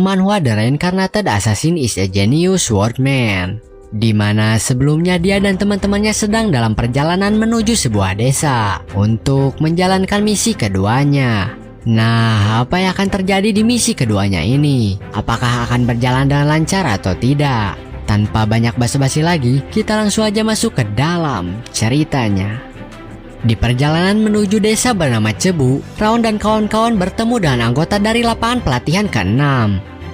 manhwa The Reincarnated Assassin is a Genius Swordman, di mana sebelumnya dia dan teman-temannya sedang dalam perjalanan menuju sebuah desa untuk menjalankan misi keduanya. Nah, apa yang akan terjadi di misi keduanya ini? Apakah akan berjalan dengan lancar atau tidak? Tanpa banyak basa-basi lagi, kita langsung aja masuk ke dalam ceritanya. Di perjalanan menuju desa bernama Cebu, Raon dan kawan-kawan bertemu dengan anggota dari lapangan pelatihan ke-6.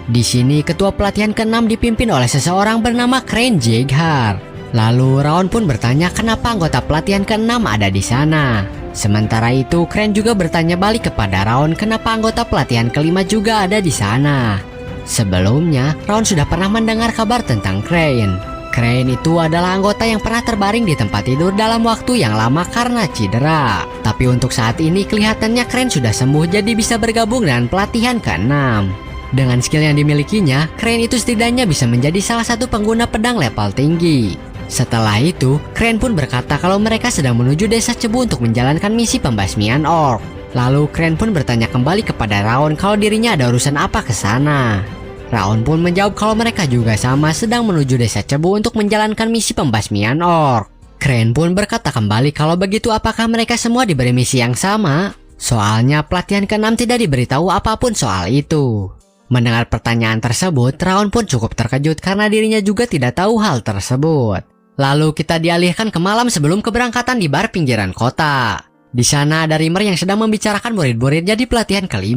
Di sini ketua pelatihan ke-6 dipimpin oleh seseorang bernama Crane Jeghar. Lalu Raon pun bertanya kenapa anggota pelatihan ke-6 ada di sana. Sementara itu Crane juga bertanya balik kepada Raon kenapa anggota pelatihan ke-5 juga ada di sana. Sebelumnya Raon sudah pernah mendengar kabar tentang Crane. Crane itu adalah anggota yang pernah terbaring di tempat tidur dalam waktu yang lama karena cedera. Tapi untuk saat ini kelihatannya Crane sudah sembuh jadi bisa bergabung dengan pelatihan ke-6. Dengan skill yang dimilikinya, Crane itu setidaknya bisa menjadi salah satu pengguna pedang level tinggi. Setelah itu, Crane pun berkata kalau mereka sedang menuju desa Cebu untuk menjalankan misi pembasmian orc. Lalu Crane pun bertanya kembali kepada Raon kalau dirinya ada urusan apa ke sana. Raon pun menjawab kalau mereka juga sama sedang menuju desa Cebu untuk menjalankan misi pembasmian orc. Crane pun berkata kembali kalau begitu apakah mereka semua diberi misi yang sama? Soalnya pelatihan ke-6 tidak diberitahu apapun soal itu. Mendengar pertanyaan tersebut, Raon pun cukup terkejut karena dirinya juga tidak tahu hal tersebut. Lalu kita dialihkan ke malam sebelum keberangkatan di bar pinggiran kota. Di sana ada Rimmer yang sedang membicarakan murid-muridnya di pelatihan ke-5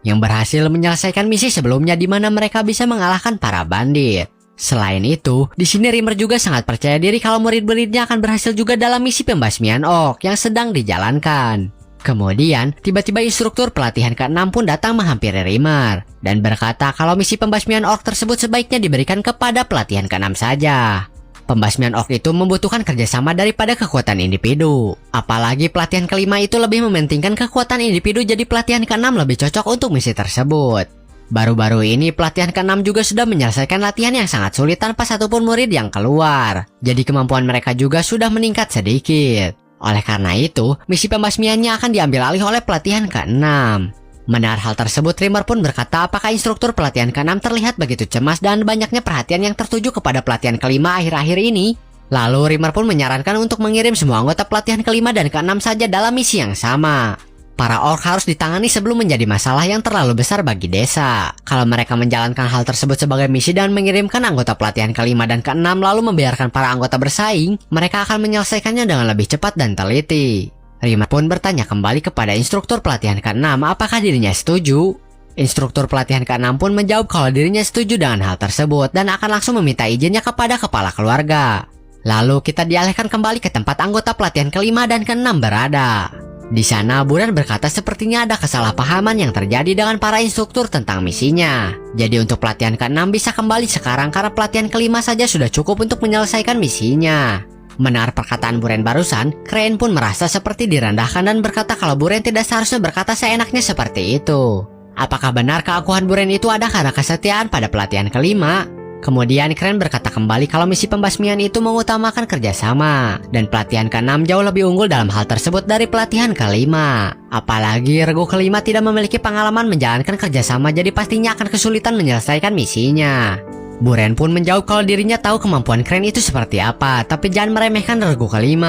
yang berhasil menyelesaikan misi sebelumnya di mana mereka bisa mengalahkan para bandit. Selain itu, di sini Rimmer juga sangat percaya diri kalau murid-muridnya akan berhasil juga dalam misi pembasmian orc yang sedang dijalankan. Kemudian, tiba-tiba instruktur pelatihan ke-6 pun datang menghampiri Rimmer dan berkata kalau misi pembasmian orc tersebut sebaiknya diberikan kepada pelatihan ke-6 saja. Pembasmian orc itu membutuhkan kerjasama daripada kekuatan individu. Apalagi pelatihan ke-5 itu lebih mementingkan kekuatan individu, jadi pelatihan ke-6 lebih cocok untuk misi tersebut. Baru-baru ini pelatihan ke-6 juga sudah menyelesaikan latihan yang sangat sulit tanpa satupun murid yang keluar. Jadi kemampuan mereka juga sudah meningkat sedikit. Oleh karena itu, misi pembasmiannya akan diambil alih oleh pelatihan ke-6. Mendengar hal tersebut, Rimmer pun berkata apakah instruktur pelatihan ke-6 terlihat begitu cemas dan banyaknya perhatian yang tertuju kepada pelatihan ke-5 akhir-akhir ini. Lalu Rimmer pun menyarankan untuk mengirim semua anggota pelatihan ke-5 dan ke-6 saja dalam misi yang sama. Para orc harus ditangani sebelum menjadi masalah yang terlalu besar bagi desa. Kalau mereka menjalankan hal tersebut sebagai misi dan mengirimkan anggota pelatihan ke-5 dan ke-6 lalu membiarkan para anggota bersaing, mereka akan menyelesaikannya dengan lebih cepat dan teliti. Rimmer pun bertanya kembali kepada instruktur pelatihan ke-6 apakah dirinya setuju. Instruktur pelatihan ke-6 pun menjawab kalau dirinya setuju dengan hal tersebut dan akan langsung meminta izinnya kepada kepala keluarga. Lalu kita dialihkan kembali ke tempat anggota pelatihan ke-5 dan ke-6 berada. Di sana Buran berkata sepertinya ada kesalahpahaman yang terjadi dengan para instruktur tentang misinya. Jadi untuk pelatihan ke-6 bisa kembali sekarang karena pelatihan ke-5 saja sudah cukup untuk menyelesaikan misinya. Mendengar perkataan Buren barusan, Crane pun merasa seperti direndahkan dan berkata kalau Buren tidak seharusnya berkata seenaknya seperti itu. Apakah benar keakuan Buren itu ada karena kesetiaan pada pelatihan ke-5? Kemudian Crane berkata kembali kalau misi pembasmian itu mengutamakan kerjasama, dan pelatihan ke-6 jauh lebih unggul dalam hal tersebut dari pelatihan ke-5. Apalagi regu ke-5 tidak memiliki pengalaman menjalankan kerjasama, jadi pastinya akan kesulitan menyelesaikan misinya. Buren pun menjawab kalau dirinya tahu kemampuan Crane itu seperti apa, tapi jangan meremehkan regu ke-5.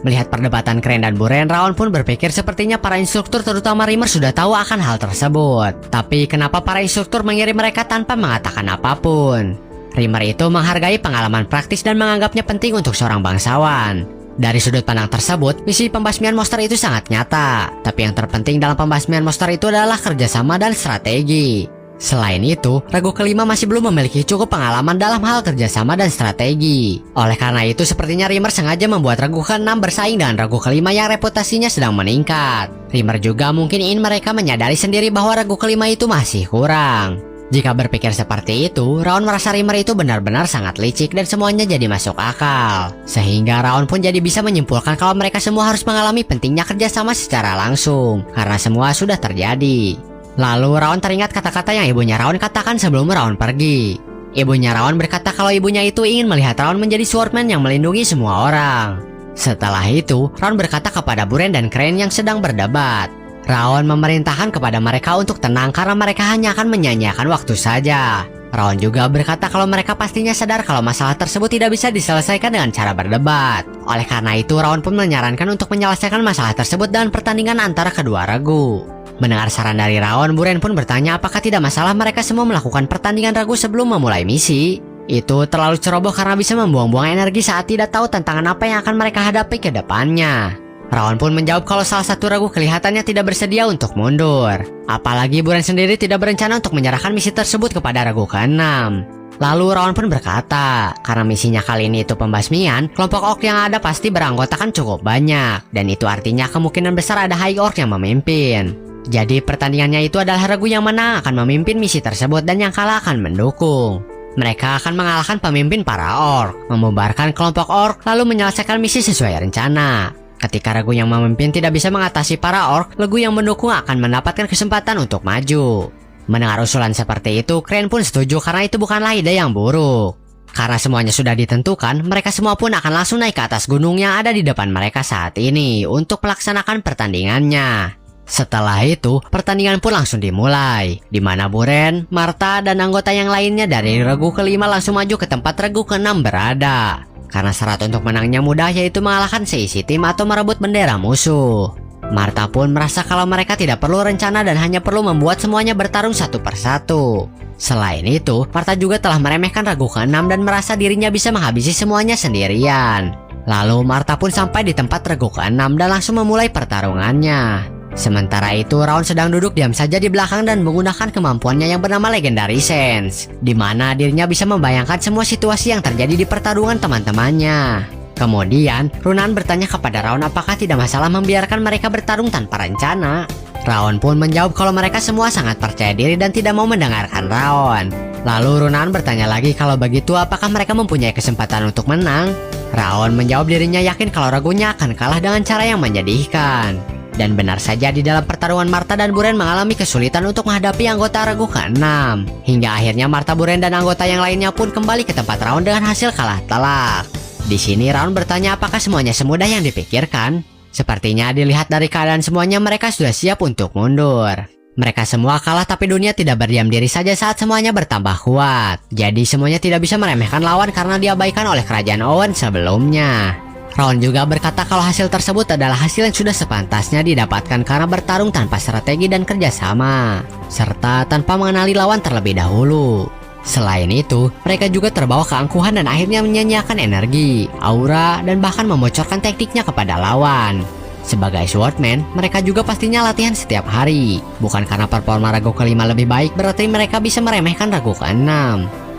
Melihat perdebatan Crane dan Buren, Raon pun berpikir sepertinya para instruktur terutama Rimmer sudah tahu akan hal tersebut. Tapi kenapa para instruktur mengirim mereka tanpa mengatakan apapun? Rimmer itu menghargai pengalaman praktis dan menganggapnya penting untuk seorang bangsawan. Dari sudut pandang tersebut, misi pembasmian monster itu sangat nyata. Tapi yang terpenting dalam pembasmian monster itu adalah kerjasama dan strategi. Selain itu, regu ke-5 masih belum memiliki cukup pengalaman dalam hal kerjasama dan strategi. Oleh karena itu, sepertinya Rimmer sengaja membuat regu ke-6 bersaing dengan regu ke-5 yang reputasinya sedang meningkat. Rimmer juga mungkin ingin mereka menyadari sendiri bahwa regu ke-5 itu masih kurang. Jika berpikir seperti itu, Raon merasa Rimmer itu benar-benar sangat licik dan semuanya jadi masuk akal. Sehingga Raon pun jadi bisa menyimpulkan kalau mereka semua harus mengalami pentingnya kerjasama secara langsung, karena semua sudah terjadi. Lalu Raon teringat kata-kata yang ibunya Raon katakan sebelum Raon pergi. Ibunya Raon berkata kalau ibunya itu ingin melihat Raon menjadi swordman yang melindungi semua orang. Setelah itu, Raon berkata kepada Buren dan Crane yang sedang berdebat. Raon memerintahkan kepada mereka untuk tenang karena mereka hanya akan menyanyiakan waktu saja. Raon juga berkata kalau mereka pastinya sadar kalau masalah tersebut tidak bisa diselesaikan dengan cara berdebat. Oleh karena itu, Raon pun menyarankan untuk menyelesaikan masalah tersebut dengan pertandingan antara kedua regu. Mendengar saran dari Raon, Buren pun bertanya apakah tidak masalah mereka semua melakukan pertandingan ragu sebelum memulai misi. Itu terlalu ceroboh karena bisa membuang-buang energi saat tidak tahu tantangan apa yang akan mereka hadapi ke depannya. Raon pun menjawab kalau salah satu ragu kelihatannya tidak bersedia untuk mundur. Apalagi Buren sendiri tidak berencana untuk menyerahkan misi tersebut kepada ragu ke-6. Lalu Raon pun berkata, karena misinya kali ini itu pembasmian, kelompok orc yang ada pasti beranggotakan cukup banyak. Dan itu artinya kemungkinan besar ada High Orc yang memimpin. Jadi pertandingannya itu adalah ragu yang menang akan memimpin misi tersebut dan yang kalah akan mendukung. Mereka akan mengalahkan pemimpin para orc, membubarkan kelompok orc, lalu menyelesaikan misi sesuai rencana. Ketika ragu yang memimpin tidak bisa mengatasi para orc, ragu yang mendukung akan mendapatkan kesempatan untuk maju. Mendengar usulan seperti itu, Crane pun setuju karena itu bukanlah ide yang buruk. Karena semuanya sudah ditentukan, mereka semua pun akan langsung naik ke atas gunung yang ada di depan mereka saat ini untuk melaksanakan pertandingannya. Setelah itu, pertandingan pun langsung dimulai, di mana Buren, Martha, dan anggota yang lainnya dari regu ke-5 langsung maju ke tempat regu ke-6 berada. Karena syarat untuk menangnya mudah, yaitu mengalahkan seisi tim atau merebut bendera musuh. Martha pun merasa kalau mereka tidak perlu rencana dan hanya perlu membuat semuanya bertarung satu persatu. Selain itu, Martha juga telah meremehkan regu ke-6 dan merasa dirinya bisa menghabisi semuanya sendirian. Lalu Martha pun sampai di tempat regu ke-6 dan langsung memulai pertarungannya. Sementara itu, Raon sedang duduk diam saja di belakang dan menggunakan kemampuannya yang bernama Legendary Sense, di mana dirinya bisa membayangkan semua situasi yang terjadi di pertarungan teman-temannya. Kemudian, Runan bertanya kepada Raon apakah tidak masalah membiarkan mereka bertarung tanpa rencana. Raon pun menjawab kalau mereka semua sangat percaya diri dan tidak mau mendengarkan Raon. Lalu Runan bertanya lagi kalau begitu apakah mereka mempunyai kesempatan untuk menang. Raon menjawab dirinya yakin kalau ragunya akan kalah dengan cara yang menyedihkan. Dan benar saja di dalam pertarungan Martha dan Buren mengalami kesulitan untuk menghadapi anggota regu ke-6. Hingga akhirnya Martha, Buren, dan anggota yang lainnya pun kembali ke tempat Raon dengan hasil kalah telak. Di sini Raon bertanya apakah semuanya semudah yang dipikirkan. Sepertinya dilihat dari keadaan semuanya mereka sudah siap untuk mundur. Mereka semua kalah tapi dunia tidak berdiam diri saja saat semuanya bertambah kuat. Jadi semuanya tidak bisa meremehkan lawan karena diabaikan oleh kerajaan Owen sebelumnya. Raon juga berkata kalau hasil tersebut adalah hasil yang sudah sepantasnya didapatkan karena bertarung tanpa strategi dan kerjasama, serta tanpa mengenali lawan terlebih dahulu. Selain itu, mereka juga terbawa keangkuhan dan akhirnya menyanyiakan energi, aura, dan bahkan membocorkan tekniknya kepada lawan. Sebagai swordman, mereka juga pastinya latihan setiap hari. Bukan karena performa regu ke-5 lebih baik berarti mereka bisa meremehkan regu ke-6.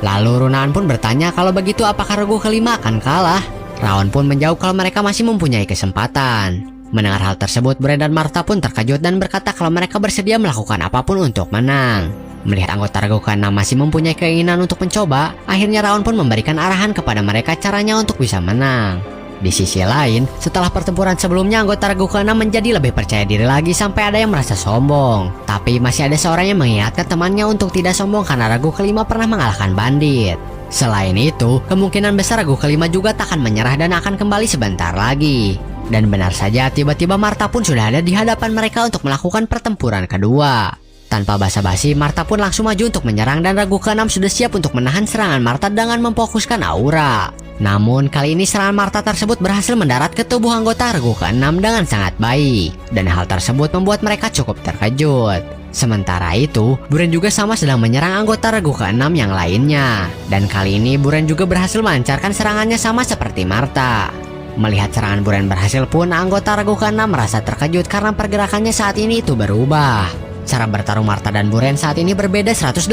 Lalu Runan pun bertanya kalau begitu apakah regu ke-5 akan kalah. Raon pun menjawab kalau mereka masih mempunyai kesempatan. Mendengar hal tersebut, Buren dan Martha pun terkejut dan berkata kalau mereka bersedia melakukan apapun untuk menang. Melihat anggota regu ke-6 masih mempunyai keinginan untuk mencoba, akhirnya Raon pun memberikan arahan kepada mereka caranya untuk bisa menang. Di sisi lain, setelah pertempuran sebelumnya, anggota regu ke-6 menjadi lebih percaya diri lagi sampai ada yang merasa sombong. Tapi masih ada seorang yang mengingatkan temannya untuk tidak sombong karena regu ke-5 pernah mengalahkan bandit. Selain itu, kemungkinan besar regu ke-5 juga tak akan menyerah dan akan kembali sebentar lagi. Dan benar saja, tiba-tiba Martha pun sudah ada di hadapan mereka untuk melakukan pertempuran kedua. Tanpa basa-basi, Martha pun langsung maju untuk menyerang dan regu ke-6 sudah siap untuk menahan serangan Martha dengan memfokuskan aura. Namun, kali ini serangan Martha tersebut berhasil mendarat ke tubuh anggota regu ke-6 dengan sangat baik. Dan hal tersebut membuat mereka cukup terkejut. Sementara itu, Buren juga sama sedang menyerang anggota regu ke-6 yang lainnya. Dan kali ini Buren juga berhasil melancarkan serangannya sama seperti Martha. Melihat serangan Buren berhasil pun, anggota regu ke-6 merasa terkejut karena pergerakannya saat ini itu berubah. Cara bertarung Martha dan Buren saat ini berbeda 180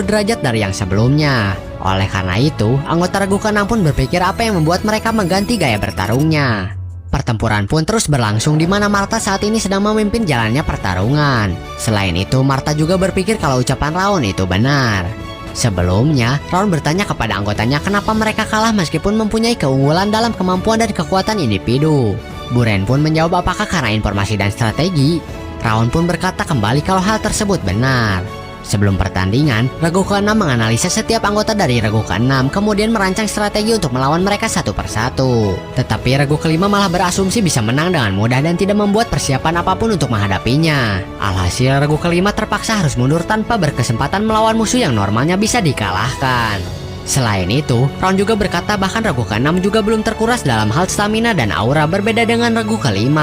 derajat dari yang sebelumnya. Oleh karena itu, anggota regu ke-6 pun berpikir apa yang membuat mereka mengganti gaya bertarungnya. Pertempuran pun terus berlangsung di mana Martha saat ini sedang memimpin jalannya pertarungan. Selain itu, Martha juga berpikir kalau ucapan Raon itu benar. Sebelumnya, Raon bertanya kepada anggotanya kenapa mereka kalah meskipun mempunyai keunggulan dalam kemampuan dan kekuatan individu. Buren pun menjawab apakah karena informasi dan strategi. Raon pun berkata kembali kalau hal tersebut benar. Sebelum pertandingan, regu ke-6 menganalisa setiap anggota dari regu ke-6, kemudian merancang strategi untuk melawan mereka satu persatu. Tetapi regu ke-5 malah berasumsi bisa menang dengan mudah dan tidak membuat persiapan apapun untuk menghadapinya. Alhasil regu ke-5 terpaksa harus mundur tanpa berkesempatan melawan musuh yang normalnya bisa dikalahkan. Selain itu, Ron juga berkata bahkan regu ke-6 juga belum terkuras dalam hal stamina dan aura, berbeda dengan regu ke-5.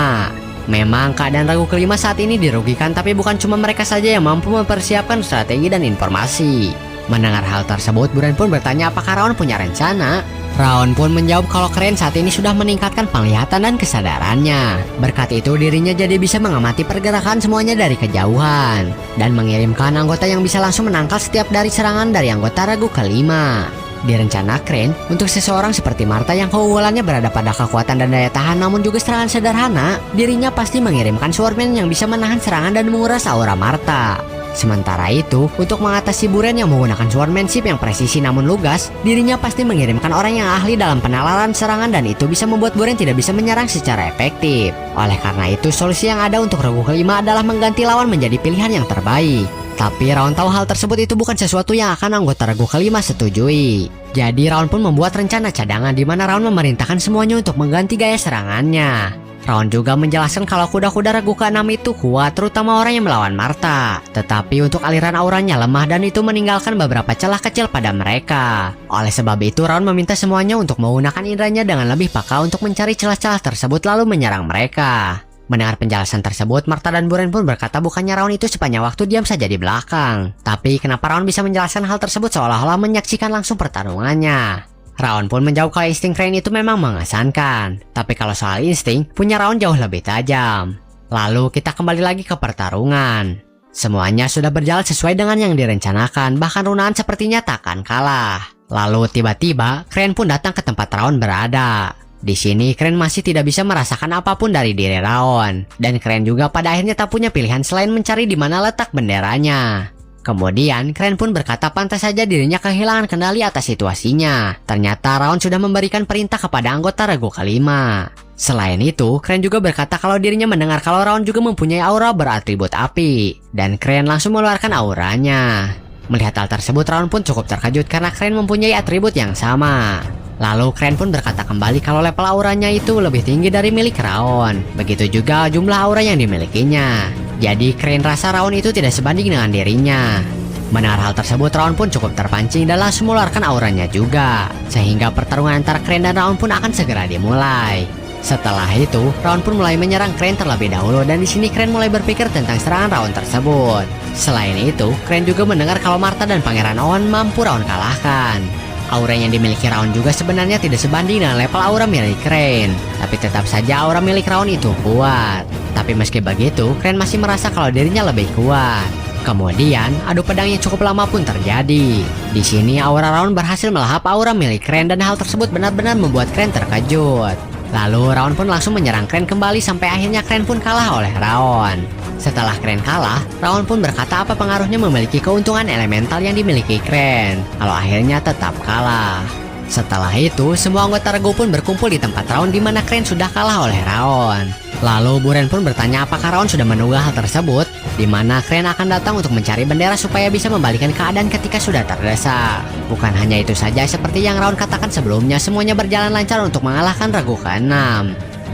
Memang keadaan regu ke-5 saat ini dirugikan, tapi bukan cuma mereka saja yang mampu mempersiapkan strategi dan informasi. Mendengar hal tersebut, Buren pun bertanya apakah Raon punya rencana. Raon pun menjawab kalau Crane saat ini sudah meningkatkan penglihatan dan kesadarannya. Berkat itu dirinya jadi bisa mengamati pergerakan semuanya dari kejauhan dan mengirimkan anggota yang bisa langsung menangkal setiap dari serangan dari anggota regu ke-5. Direncana Crane, untuk seseorang seperti Martha yang keunggulannya berada pada kekuatan dan daya tahan namun juga serangan sederhana, dirinya pasti mengirimkan Swordman yang bisa menahan serangan dan menguras aura Martha. Sementara itu, untuk mengatasi Buren yang menggunakan Swordmanship yang presisi namun lugas, dirinya pasti mengirimkan orang yang ahli dalam penalaran serangan dan itu bisa membuat Buren tidak bisa menyerang secara efektif. Oleh karena itu, solusi yang ada untuk regu ke-5 adalah mengganti lawan menjadi pilihan yang terbaik. Tapi Raon tahu hal tersebut itu bukan sesuatu yang akan anggota regu ke-5 setujui. Jadi Raon pun membuat rencana cadangan di mana Raon memerintahkan semuanya untuk mengganti gaya serangannya. Raon juga menjelaskan kalau kuda-kuda regu ke-6 itu kuat, terutama orang yang melawan Martha. Tetapi untuk aliran auranya lemah dan itu meninggalkan beberapa celah kecil pada mereka. Oleh sebab itu Raon meminta semuanya untuk menggunakan indranya dengan lebih peka untuk mencari celah-celah tersebut lalu menyerang mereka. Mendengar penjelasan tersebut, Martha dan Buren pun berkata bukannya Raon itu sepanjang waktu diam saja di belakang. Tapi kenapa Raon bisa menjelaskan hal tersebut seolah-olah menyaksikan langsung pertarungannya? Raon pun menjawab kalau insting Crane itu memang mengesankan. Tapi kalau soal insting, punya Raon jauh lebih tajam. Lalu kita kembali lagi ke pertarungan. Semuanya sudah berjalan sesuai dengan yang direncanakan, bahkan Runan sepertinya takkan kalah. Lalu tiba-tiba, Crane pun datang ke tempat Raon berada. Di sini Crane masih tidak bisa merasakan apapun dari diri Raon, dan Crane juga pada akhirnya tak punya pilihan selain mencari di mana letak benderanya. Kemudian Crane pun berkata pantas saja dirinya kehilangan kendali atas situasinya. Ternyata Raon sudah memberikan perintah kepada anggota regu ke-5. Selain itu, Crane juga berkata kalau dirinya mendengar kalau Raon juga mempunyai aura beratribut api, dan Crane langsung mengeluarkan auranya. Melihat hal tersebut, Raon pun cukup terkejut karena Crane mempunyai atribut yang sama. Lalu Crane pun berkata kembali kalau level auranya itu lebih tinggi dari milik Raon. Begitu juga jumlah aura yang dimilikinya. Jadi Crane rasa Raon itu tidak sebanding dengan dirinya. Mendengar hal tersebut, Raon pun cukup terpancing dan langsung mengeluarkan auranya juga. Sehingga pertarungan antara Crane dan Raon pun akan segera dimulai. Setelah itu, Raon pun mulai menyerang Crane terlebih dahulu dan di sini Crane mulai berpikir tentang serangan Raon tersebut. Selain itu, Crane juga mendengar kalau Martha dan Pangeran Owen mampu Raon kalahkan. Aura yang dimiliki Raon juga sebenarnya tidak sebanding dengan level aura milik Crane. Tapi tetap saja aura milik Raon itu kuat. Tapi meski begitu, Crane masih merasa kalau dirinya lebih kuat. Kemudian, adu pedang yang cukup lama pun terjadi. Di sini aura Raon berhasil melahap aura milik Crane dan hal tersebut benar-benar membuat Crane terkejut. Lalu Raon pun langsung menyerang Crane kembali sampai akhirnya Crane pun kalah oleh Raon. Setelah Crane kalah, Raon pun berkata apa pengaruhnya memiliki keuntungan elemental yang dimiliki Crane kalau akhirnya tetap kalah. Setelah itu, semua anggota regu pun berkumpul di tempat Raon di mana Crane sudah kalah oleh Raon. Lalu Buren pun bertanya apakah Raon sudah menduga hal tersebut, di mana Crane akan datang untuk mencari bendera supaya bisa membalikan keadaan ketika sudah terdesak. Bukan hanya itu saja, seperti yang Raon katakan sebelumnya, semuanya berjalan lancar untuk mengalahkan regu ke-6.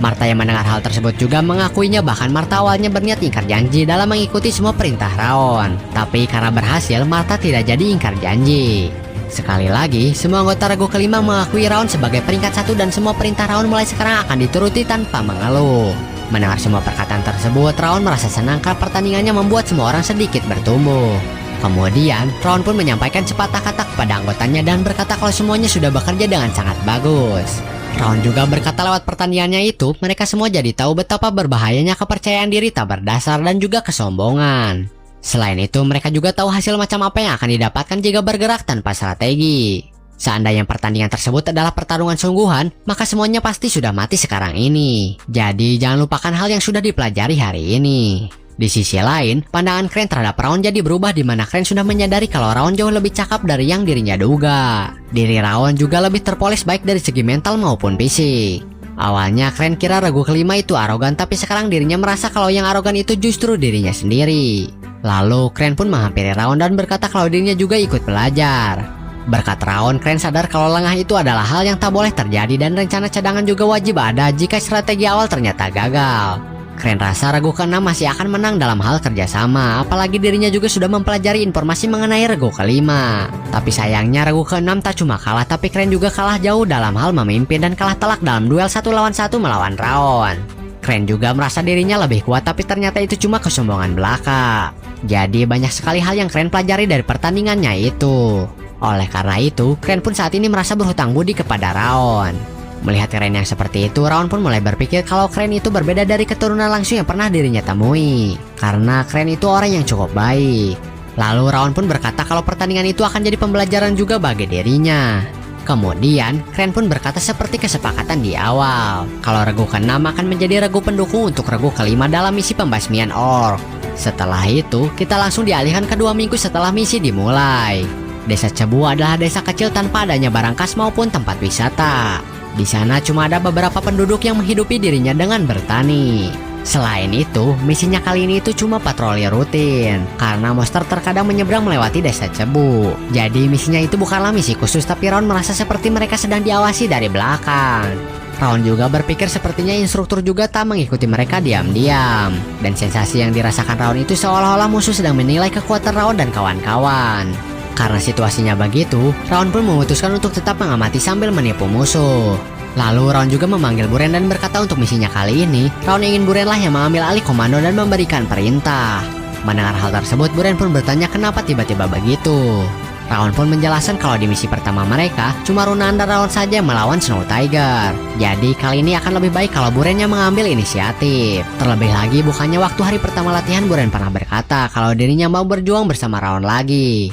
Martha yang mendengar hal tersebut juga mengakuinya, bahkan Martha awalnya berniat ingkar janji dalam mengikuti semua perintah Raon. Tapi karena berhasil, Martha tidak jadi ingkar janji. Sekali lagi, semua anggota regu ke-5 mengakui Raon sebagai peringkat 1 dan semua perintah Raon mulai sekarang akan dituruti tanpa mengeluh. Mendengar semua perkataan tersebut, Raon merasa senang karena pertandingannya membuat semua orang sedikit bertumbuh. Kemudian, Raon pun menyampaikan sepatah kata kepada anggotanya dan berkata kalau semuanya sudah bekerja dengan sangat bagus. Raon juga berkata lewat pertandingannya itu, mereka semua jadi tahu betapa berbahayanya kepercayaan diri tak berdasar dan juga kesombongan. Selain itu, mereka juga tahu hasil macam apa yang akan didapatkan jika bergerak tanpa strategi. Seandainya pertandingan tersebut adalah pertarungan sungguhan, maka semuanya pasti sudah mati sekarang ini. Jadi jangan lupakan hal yang sudah dipelajari hari ini. Di sisi lain, pandangan Crane terhadap Raon jadi berubah di mana Crane sudah menyadari kalau Raon jauh lebih cakap dari yang dirinya duga. Diri Raon juga lebih terpoles baik dari segi mental maupun fisik. Awalnya Crane kira regu ke-5 itu arogan, tapi sekarang dirinya merasa kalau yang arogan itu justru dirinya sendiri. Lalu Crane pun menghampiri Raon dan berkata kalau dirinya juga ikut belajar. Berkat Raon, Crane sadar kalau lengah itu adalah hal yang tak boleh terjadi dan rencana cadangan juga wajib ada jika strategi awal ternyata gagal. Crane rasa regu ke-6 masih akan menang dalam hal kerjasama, apalagi dirinya juga sudah mempelajari informasi mengenai regu ke-5. Tapi sayangnya regu ke-6 tak cuma kalah, tapi Crane juga kalah jauh dalam hal memimpin dan kalah telak dalam duel 1 lawan 1 melawan Raon. Crane juga merasa dirinya lebih kuat, tapi ternyata itu cuma kesombongan belaka. Jadi banyak sekali hal yang Crane pelajari dari pertandingannya itu. Oleh karena itu, Crane pun saat ini merasa berhutang budi kepada Raon. Melihat Crane yang seperti itu, Raon pun mulai berpikir kalau Crane itu berbeda dari keturunan langsung yang pernah dirinya temui. Karena Crane itu orang yang cukup baik. Lalu Raon pun berkata kalau pertandingan itu akan jadi pembelajaran juga bagi dirinya. Kemudian, Crane pun berkata seperti kesepakatan di awal, kalau regu ke-6 akan menjadi regu pendukung untuk regu ke-5 dalam misi pembasmian orc. Setelah itu, kita langsung dialihkan ke 2 minggu setelah misi dimulai. Desa Cebu adalah desa kecil tanpa adanya barang khas maupun tempat wisata. Di sana cuma ada beberapa penduduk yang menghidupi dirinya dengan bertani. Selain itu, misinya kali ini itu cuma patroli rutin, karena monster terkadang menyeberang melewati desa Cebu. Jadi misinya itu bukanlah misi khusus, tapi Raon merasa seperti mereka sedang diawasi dari belakang. Raon juga berpikir sepertinya instruktur juga tak mengikuti mereka diam-diam. Dan sensasi yang dirasakan Raon itu seolah-olah musuh sedang menilai kekuatan Raon dan kawan-kawan. Karena situasinya begitu, Raon pun memutuskan untuk tetap mengamati sambil menipu musuh. Lalu Raon juga memanggil Buren dan berkata untuk misinya kali ini, Raon ingin Burenlah yang mengambil alih komando dan memberikan perintah. Mendengar hal tersebut, Buren pun bertanya kenapa tiba-tiba begitu. Raon pun menjelaskan kalau di misi pertama mereka, cuma Runan dan Raon saja yang melawan Snow Tiger. Jadi kali ini akan lebih baik kalau Buren yang mengambil inisiatif. Terlebih lagi, bukannya waktu hari pertama latihan Buren pernah berkata kalau dirinya mau berjuang bersama Raon lagi.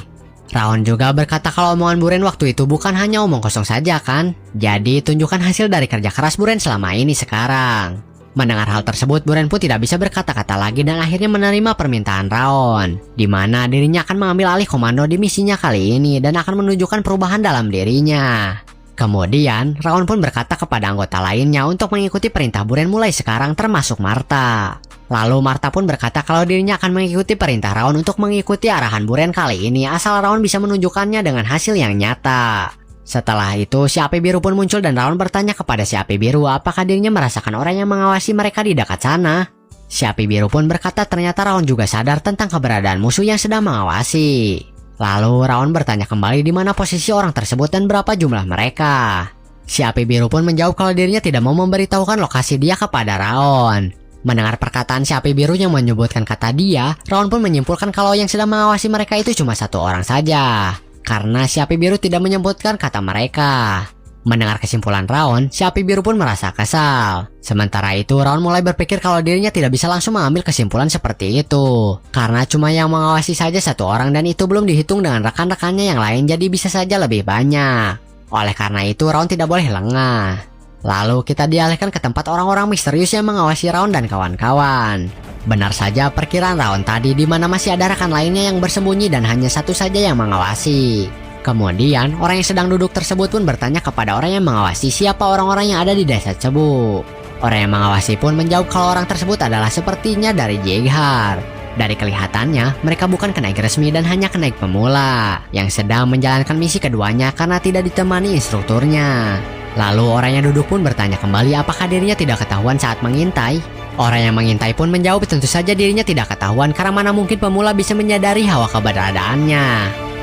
Raon juga berkata kalau omongan Buren waktu itu bukan hanya omong kosong saja kan. Jadi tunjukkan hasil dari kerja keras Buren selama ini sekarang. Mendengar hal tersebut, Buren pun tidak bisa berkata-kata lagi dan akhirnya menerima permintaan Raon, di mana dirinya akan mengambil alih komando di misinya kali ini dan akan menunjukkan perubahan dalam dirinya. Kemudian, Raon pun berkata kepada anggota lainnya untuk mengikuti perintah Buren mulai sekarang termasuk Martha. Lalu Martha pun berkata kalau dirinya akan mengikuti perintah Raon untuk mengikuti arahan Buren kali ini asal Raon bisa menunjukkannya dengan hasil yang nyata. Setelah itu si api biru pun muncul dan Raon bertanya kepada si api biru apakah dirinya merasakan orang yang mengawasi mereka di dekat sana. Si api biru pun berkata ternyata Raon juga sadar tentang keberadaan musuh yang sedang mengawasi. Lalu Raon bertanya kembali di mana posisi orang tersebut dan berapa jumlah mereka. Si api biru pun menjawab kalau dirinya tidak mau memberitahukan lokasi dia kepada Raon. Mendengar perkataan si api biru yang menyebutkan kata dia, Raon pun menyimpulkan kalau yang sedang mengawasi mereka itu cuma satu orang saja. Karena si api biru tidak menyebutkan kata mereka. Mendengar kesimpulan Raon, si api biru pun merasa kesal. Sementara itu, Raon mulai berpikir kalau dirinya tidak bisa langsung mengambil kesimpulan seperti itu. Karena cuma yang mengawasi saja satu orang dan itu belum dihitung dengan rekan-rekannya yang lain, jadi bisa saja lebih banyak. Oleh karena itu, Raon tidak boleh lengah. Lalu kita dialihkan ke tempat orang-orang misterius yang mengawasi Raon dan kawan-kawan. Benar saja perkiraan Raon tadi di mana masih ada rekan lainnya yang bersembunyi dan hanya satu saja yang mengawasi. Kemudian orang yang sedang duduk tersebut pun bertanya kepada orang yang mengawasi siapa orang-orang yang ada di desa Cebu. Orang yang mengawasi pun menjawab kalau orang tersebut adalah sepertinya dari Jeghar. Dari kelihatannya mereka bukan kenaik resmi dan hanya kenaik pemula yang sedang menjalankan misi keduanya karena tidak ditemani instrukturnya. Lalu orang yang duduk pun bertanya kembali apakah dirinya tidak ketahuan saat mengintai. Orang yang mengintai pun menjawab tentu saja dirinya tidak ketahuan karena mana mungkin pemula bisa menyadari hawa keberadaannya.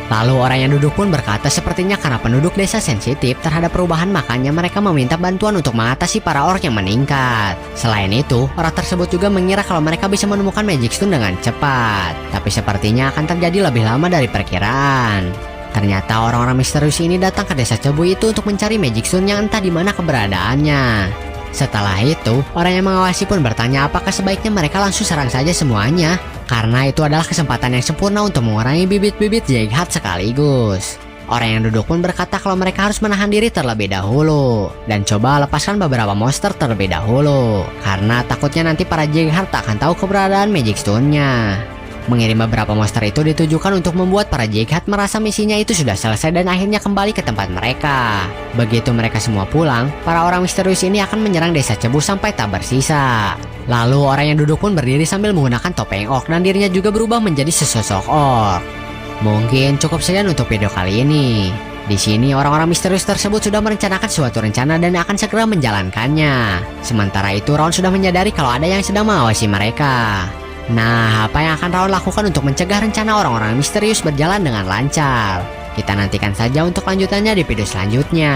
Lalu orang yang duduk pun berkata sepertinya karena penduduk desa sensitif terhadap perubahan makanya mereka meminta bantuan untuk mengatasi para orc yang meningkat. Selain itu, orang tersebut juga mengira kalau mereka bisa menemukan Magic Stone dengan cepat. Tapi sepertinya akan terjadi lebih lama dari perkiraan. Ternyata orang-orang misterius ini datang ke desa Cebu itu untuk mencari Magic Stone yang entah di mana keberadaannya. Setelah itu, orang yang mengawasi pun bertanya apakah sebaiknya mereka langsung serang saja semuanya. Karena itu adalah kesempatan yang sempurna untuk mengurangi bibit-bibit Jeghar sekaligus. Orang yang duduk pun berkata kalau mereka harus menahan diri terlebih dahulu dan coba lepaskan beberapa monster terlebih dahulu. Karena takutnya nanti para Jeghar tak akan tahu keberadaan Magic Stone-nya. Mengirim beberapa monster itu ditujukan untuk membuat para jahat merasa misinya itu sudah selesai dan akhirnya kembali ke tempat mereka. Begitu mereka semua pulang, para orang misterius ini akan menyerang desa Cebu sampai tak bersisa. Lalu orang yang duduk pun berdiri sambil menggunakan topeng orc dan dirinya juga berubah menjadi sesosok orc. Mungkin cukup sekian untuk video kali ini. Di sini orang-orang misterius tersebut sudah merencanakan suatu rencana dan akan segera menjalankannya. Sementara itu Ron sudah menyadari kalau ada yang sedang mengawasi mereka. Nah, apa yang akan Ron lakukan untuk mencegah rencana orang-orang misterius berjalan dengan lancar? Kita nantikan saja untuk lanjutannya di video selanjutnya.